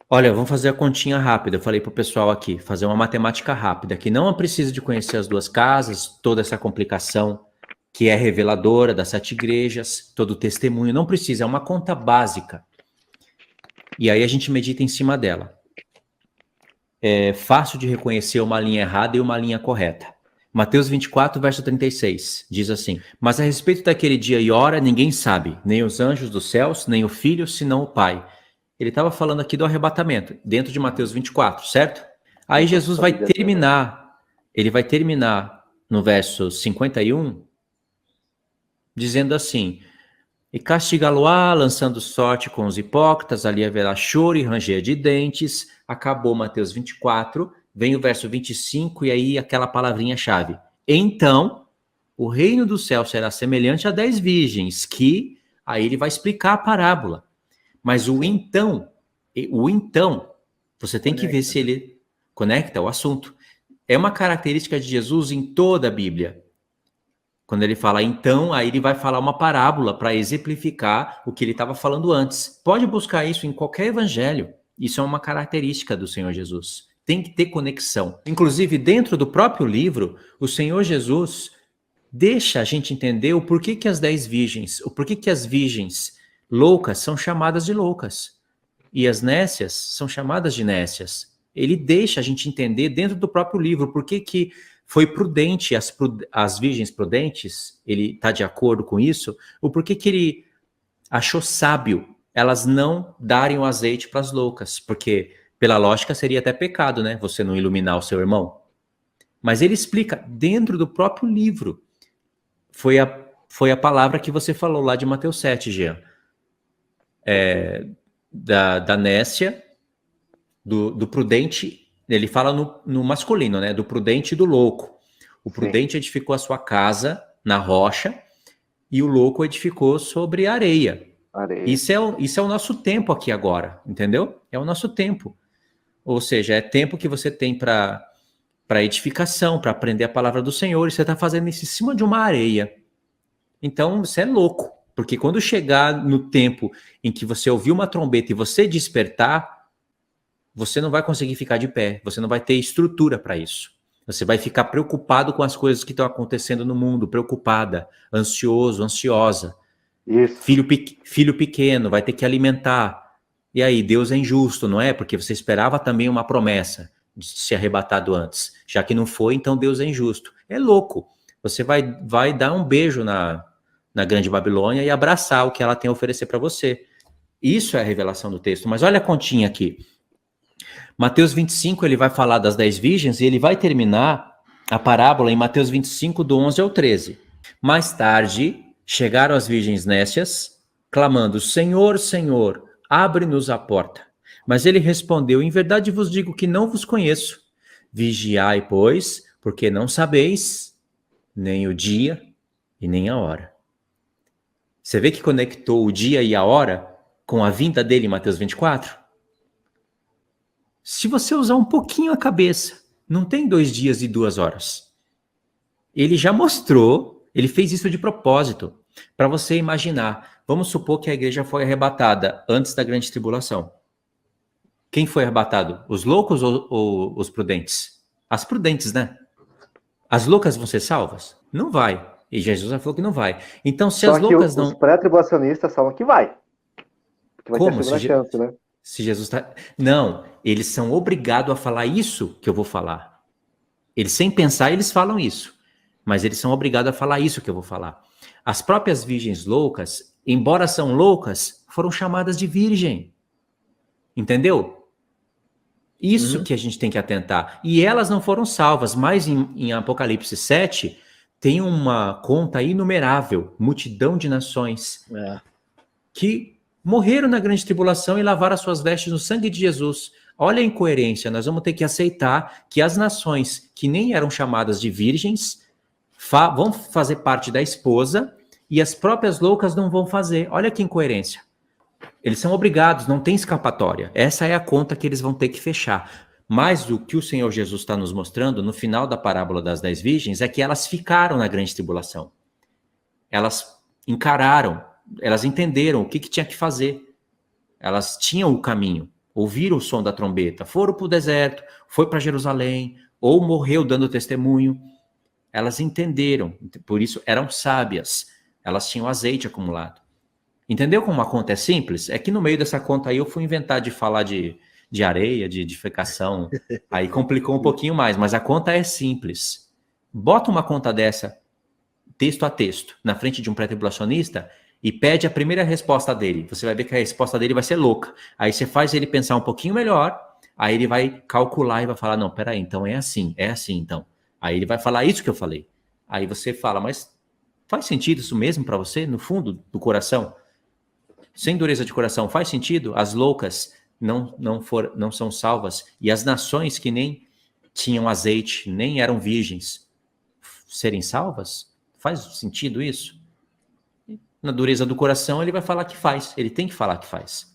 Olha, vamos fazer a continha rápida. Eu falei pro pessoal aqui, fazer uma matemática rápida, que não precisa de conhecer as duas casas, toda essa complicação que é reveladora das 7 igrejas, todo o testemunho, não precisa, é uma conta básica. E aí a gente medita em cima dela. É fácil de reconhecer uma linha errada e uma linha correta. Mateus 24, verso 36, diz assim: Mas a respeito daquele dia e hora, ninguém sabe, nem os anjos dos céus, nem o Filho, senão o Pai. Ele estava falando aqui do arrebatamento, dentro de Mateus 24, certo? Aí Opa, Jesus vai sabia dessa, né? terminar, ele vai terminar no verso 51, dizendo assim: E castigá-lo-á, lançando sorte com os hipócritas, ali haverá choro e ranger de dentes. Acabou Mateus 24, vem o verso 25, e aí aquela palavrinha-chave. Então, o reino do céu será semelhante a 10 virgens, que aí ele vai explicar a parábola. Mas Sim, o então, você tem que ver conecta, se né? ele conecta o assunto. É uma característica de Jesus em toda a Bíblia. Quando ele fala então, aí ele vai falar uma parábola para exemplificar o que ele estava falando antes. Pode buscar isso em qualquer evangelho. Isso é uma característica do Senhor Jesus. Tem que ter conexão. Inclusive, dentro do próprio livro, o Senhor Jesus deixa a gente entender o porquê que as 10 virgens, o porquê que as virgens loucas são chamadas de loucas e as nécias são chamadas de nécias. Ele deixa a gente entender dentro do próprio livro por que foi prudente as virgens prudentes, ele está de acordo com isso, o porquê que ele achou sábio elas não darem o azeite para as loucas, porque pela lógica seria até pecado, né? Você não iluminar o seu irmão. Mas ele explica dentro do próprio livro. Foi a palavra que você falou lá de Mateus 7, Jean. Perfeito. Da nécia, do prudente, ele fala no masculino, né? Do prudente e do louco. O Sim, prudente edificou a sua casa na rocha e o louco edificou sobre areia. areia. Isso é o nosso tempo aqui agora, entendeu? É o nosso tempo. Ou seja, é tempo que você tem para edificação, para aprender a palavra do Senhor, e você está fazendo isso em cima de uma areia. Então, você é louco, porque quando chegar no tempo em que você ouvir uma trombeta e você despertar, você não vai conseguir ficar de pé, você não vai ter estrutura para isso. Você vai ficar preocupado com as coisas que estão acontecendo no mundo, preocupada, ansioso, ansiosa. Isso. Filho pequeno, vai ter que alimentar. E aí, Deus é injusto, não é? Porque você esperava também uma promessa de ser arrebatado antes. Já que não foi, então Deus é injusto. É louco. Você vai dar um beijo na Grande Babilônia e abraçar o que ela tem a oferecer para você. Isso é a revelação do texto. Mas olha a continha aqui. Mateus 25, ele vai falar das 10 virgens e ele vai terminar a parábola em Mateus 25, do 11 ao 13. Mais tarde, chegaram as virgens nécias, clamando: Senhor, Senhor, abre-nos a porta. Mas ele respondeu: Em verdade vos digo que não vos conheço. Vigiai, pois, porque não sabeis nem o dia e nem a hora. Você vê que conectou o dia e a hora com a vinda dele em Mateus 24? Se você usar um pouquinho a cabeça, não tem 2 dias e 2 horas. Ele já mostrou, ele fez isso de propósito, para você imaginar. Vamos supor que a igreja foi arrebatada antes da grande tribulação. Quem foi arrebatado? Os loucos ou os prudentes? As prudentes, né? As loucas vão ser salvas? Não vai. E Jesus já falou que não vai. Então, se as Só que loucas os não. pré-tribulacionistas falam que vai. Que vai ter a Como? segunda chance, né? Se Jesus está. Não, eles são obrigados a falar isso que eu vou falar. Eles, sem pensar, eles falam isso. Mas eles são obrigados a falar isso que eu vou falar. As próprias virgens loucas, embora são loucas, foram chamadas de virgem. Entendeu? Isso Uhum. que a gente tem que atentar. E elas não foram salvas, mas em Apocalipse 7 tem uma conta inumerável, multidão de nações, É. que morreram na grande tribulação e lavaram as suas vestes no sangue de Jesus. Olha a incoerência, nós vamos ter que aceitar que as nações que nem eram chamadas de virgens vão fazer parte da esposa e as próprias loucas não vão fazer. Olha que incoerência. Eles são obrigados, não tem escapatória. Essa é a conta que eles vão ter que fechar. Mas o que o Senhor Jesus está nos mostrando no final da parábola das 10 virgens é que elas ficaram na grande tribulação. Elas encararam, elas entenderam o que tinha que fazer. Elas tinham o caminho. ouviram o som da trombeta, foram para o deserto, foi para Jerusalém, ou morreu dando testemunho. Elas entenderam, por isso eram sábias, elas tinham azeite acumulado. Entendeu como a conta é simples? É que no meio dessa conta aí eu fui inventar de falar de areia, de edificação, aí complicou um pouquinho mais, mas a conta é simples. Bota uma conta dessa, texto a texto, na frente de um pré-tribulacionista e pede a primeira resposta dele. Você vai ver que a resposta dele vai ser louca. Aí você faz ele pensar um pouquinho melhor, aí ele vai calcular e vai falar, não, peraí, então é assim então. Aí ele vai falar isso que eu falei. Aí você fala, mas faz sentido isso mesmo para você, no fundo do coração? Sem dureza de coração, faz sentido? As loucas não são salvas e as nações que nem tinham azeite, nem eram virgens, serem salvas? Faz sentido isso? Na dureza do coração ele vai falar que faz, ele tem que falar que faz.